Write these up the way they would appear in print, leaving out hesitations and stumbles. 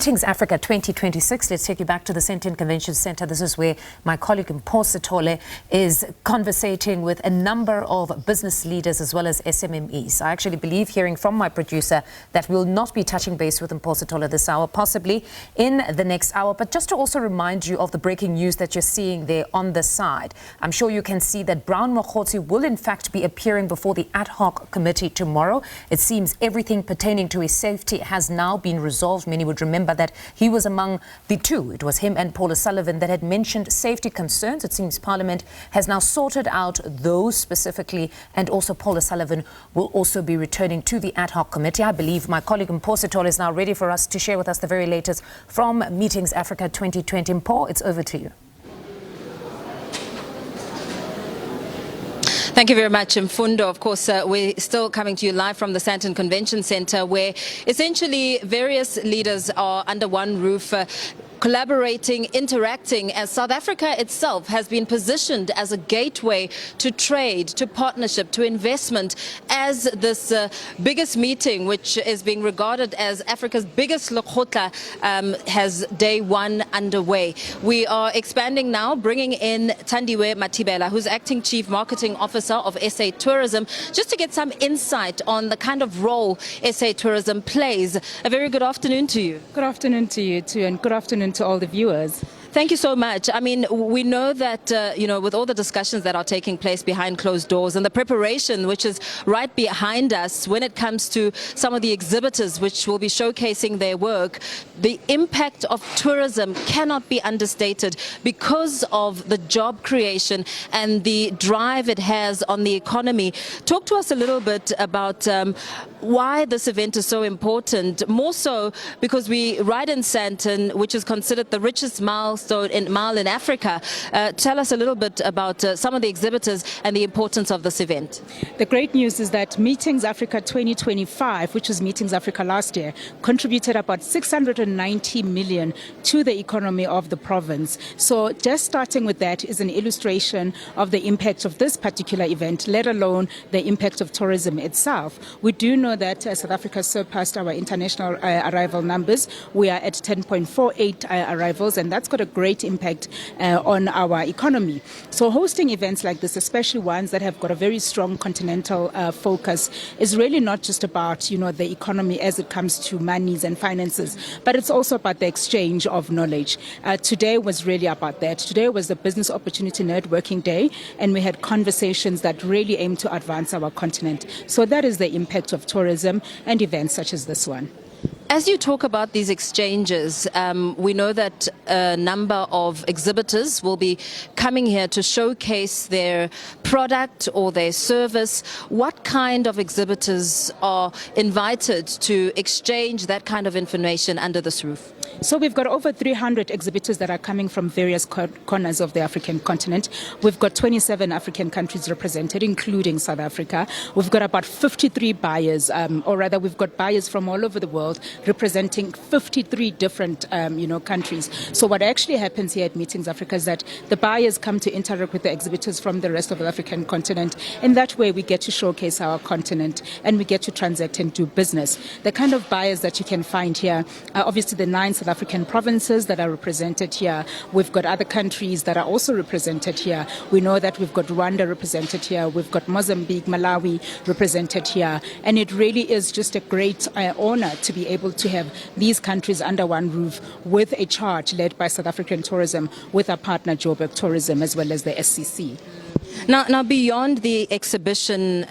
Meetings Africa 2026. Let's take you back to the Sandton Convention Centre. This is where my colleague Mpho Sithole is conversating with a number of business leaders as well as SMMEs. I actually believe, hearing from my producer, that we'll not be touching base with Mpho Sithole this hour, possibly in the next hour. But just to also remind you of the breaking news that you're seeing there on the side, I'm sure you can see that Brown Mokgotsi will in fact be appearing before the ad hoc committee tomorrow. It seems everything pertaining to his safety has now been resolved. Many would remember that he was among the two. It was him and Paul O'Sullivan that had mentioned safety concerns. It seems Parliament has now sorted out those specifically, and also Paul O'Sullivan will also be returning to the ad hoc committee. I believe my colleague Mpho Sithole is now ready for us to share with us the very latest from Meetings Africa 2020. Mpho, it's over to you. Thank you very much, Mfundo. Of course, we're still coming to you live from the Sandton Convention Centre, where essentially various leaders are under one roof, collaborating, interacting, as South Africa itself has been positioned as a gateway to trade, to partnership, to investment, as this biggest meeting, which is being regarded as Africa's biggest Lekgotla, has day one underway. We are expanding now, bringing in Thandiwe Mathibela, who's Acting Chief Marketing Officer of SA Tourism, just to get some insight on the kind of role SA Tourism plays. A very good afternoon to you. Good afternoon to you too, and good afternoon to all the viewers. Thank you so much. I mean, we know that, with all the discussions that are taking place behind closed doors and the preparation which is right behind us when it comes to some of the exhibitors which will be showcasing their work, the impact of tourism cannot be understated because of the job creation and the drive it has on the economy. Talk to us a little bit about why this event is so important, more so because we ride in Sandton, which is considered the richest mile in Africa. Tell us a little bit about some of the exhibitors and the importance of this event. The great news is that Meetings Africa 2025, which was Meetings Africa last year, contributed about 690 million to the economy of the province. So just starting with that is an illustration of the impact of this particular event, let alone the impact of tourism itself. We do know that South Africa surpassed our international arrival numbers. We are at 10.48 arrivals, and that's got a great impact on our economy. So hosting events like this, especially ones that have got a very strong continental focus, is really not just about the economy as it comes to monies and finances, but it's also about the exchange of knowledge. Today was really about that. Today was the Business Opportunity Networking Day, and we had conversations that really aim to advance our continent. So that is the impact of tourism and events such as this one. As you talk about these exchanges, we know that a number of exhibitors will be coming here to showcase their product or their service. What kind of exhibitors are invited to exchange that kind of information under this roof? So we've got over 300 exhibitors that are coming from various corners of the African continent. We've got 27 African countries represented, including South Africa. We've got about 53 buyers, or rather we've got buyers from all over the world representing 53 different countries. So what actually happens here at Meetings Africa is that the buyers come to interact with the exhibitors from the rest of the African continent. In that way, we get to showcase our continent and we get to transact and do business. The kind of buyers that you can find here are obviously the 9 South African provinces that are represented here. We've got other countries that are also represented here. We know that we've got Rwanda represented here. We've got Mozambique, Malawi represented here. And it really is just a great honor to be able to have these countries under one roof with a charge led by South African Tourism with our partner Joburg Tourism as well as the SCC. Now beyond the exhibition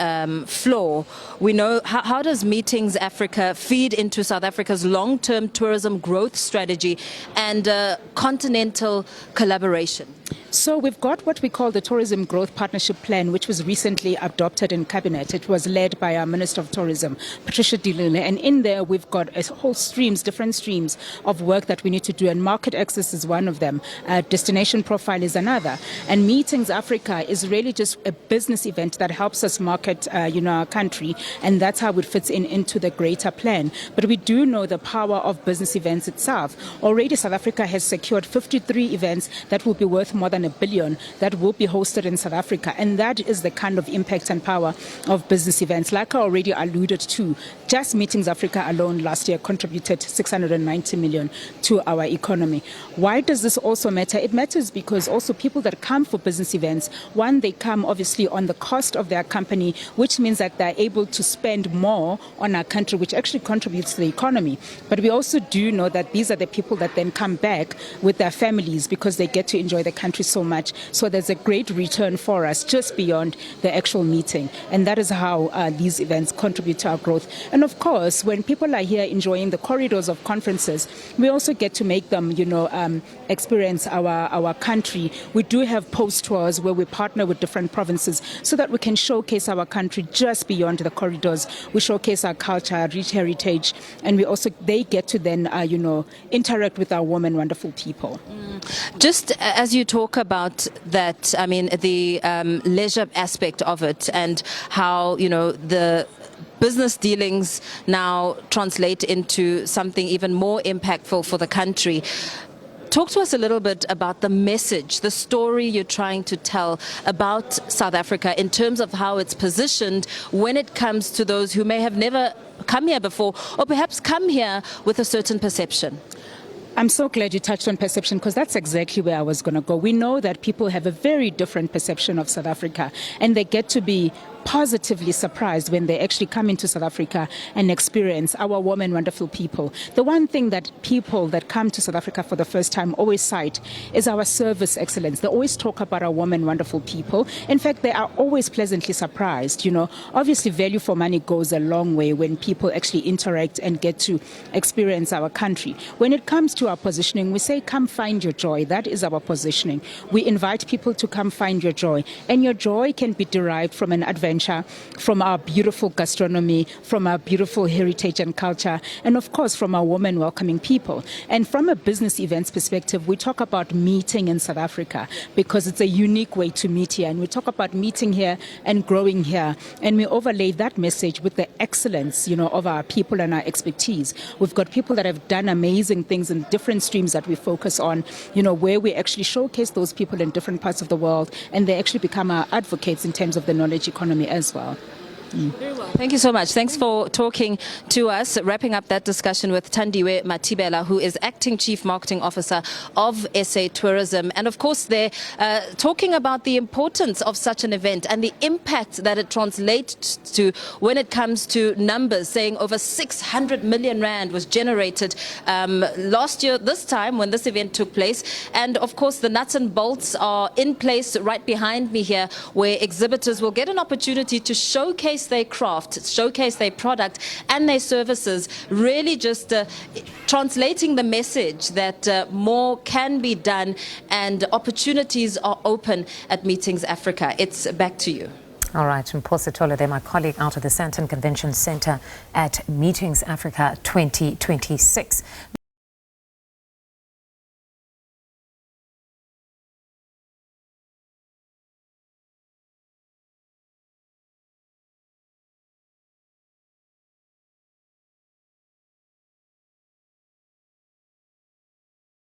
floor, we know how does Meetings Africa feed into South Africa's long-term tourism growth strategy and continental collaboration? So we've got what we call the Tourism Growth Partnership Plan, which was recently adopted in Cabinet. It was led by our Minister of Tourism, Patricia de Lille. And in there, we've got a whole different streams of work that we need to do. And market access is one of them. Destination profile is another. And Meetings Africa is really just a business event that helps us market, our country, and that's how it fits into the greater plan. But we do know the power of business events itself. Already South Africa has secured 53 events that will be worth more than $1 billion that will be hosted in South Africa, and that is the kind of impact and power of business events. Like I already alluded to, just Meetings Africa alone last year contributed 690 million to our economy. Why does this also matter? It matters because also people that come for business events, one, they come obviously on the cost of their company, which means that they're able to spend more on our country, which actually contributes to the economy. But we also do know that these are the people that then come back with their families because they get to enjoy the country so much. So there's a great return for us just beyond the actual meeting. And that is how these events contribute to our growth. And of course, when people are here enjoying the corridors of conferences, we also get to make them, experience our country. We do have post tours where we partner with different provinces so that we can showcase our country just beyond the corridors. We showcase our culture, rich heritage, and they get to then, interact with our warm and wonderful people. Just as you talk about that, I mean, the leisure aspect of it and how, the business dealings now translate into something even more impactful for the country. Talk to us a little bit about the message, the story you're trying to tell about South Africa in terms of how it's positioned when it comes to those who may have never come here before or perhaps come here with a certain perception. I'm so glad you touched on perception because that's exactly where I was going to go. We know that people have a very different perception of South Africa, and they get to be positively surprised when they actually come into South Africa and experience our warm and wonderful people. The one thing that people that come to South Africa for the first time always cite is our service excellence. They always talk about our warm and wonderful people. In fact, they are always pleasantly surprised. Obviously value for money goes a long way when people actually interact and get to experience our country. When it comes to our positioning, we say, come find your joy. That is our positioning. We invite people to come find your joy. And your joy can be derived from an adventure, from our beautiful gastronomy, from our beautiful heritage and culture, and of course from our warm and welcoming people. And from a business events perspective, we talk about meeting in South Africa because it's a unique way to meet here. And we talk about meeting here and growing here. And we overlay that message with the excellence, of our people and our expertise. We've got people that have done amazing things in different streams that we focus on, where we actually showcase those people in different parts of the world, and they actually become our advocates in terms of the knowledge economy as well. Very well. Thank you so much. Thanks for talking to us. Wrapping up that discussion with Thandiwe Mathibela, who is Acting Chief Marketing Officer of SA Tourism. And of course, they're talking about the importance of such an event and the impact that it translates to when it comes to numbers, saying over 600 million rand was generated last year, this time when this event took place. And of course, the nuts and bolts are in place right behind me here, where exhibitors will get an opportunity to showcase their craft, showcase their product and their services, really just translating the message that more can be done and opportunities are open at Meetings Africa. It's back to you. All right, Mpho Sithole there, my colleague out of the Sandton Convention Centre at Meetings Africa 2026.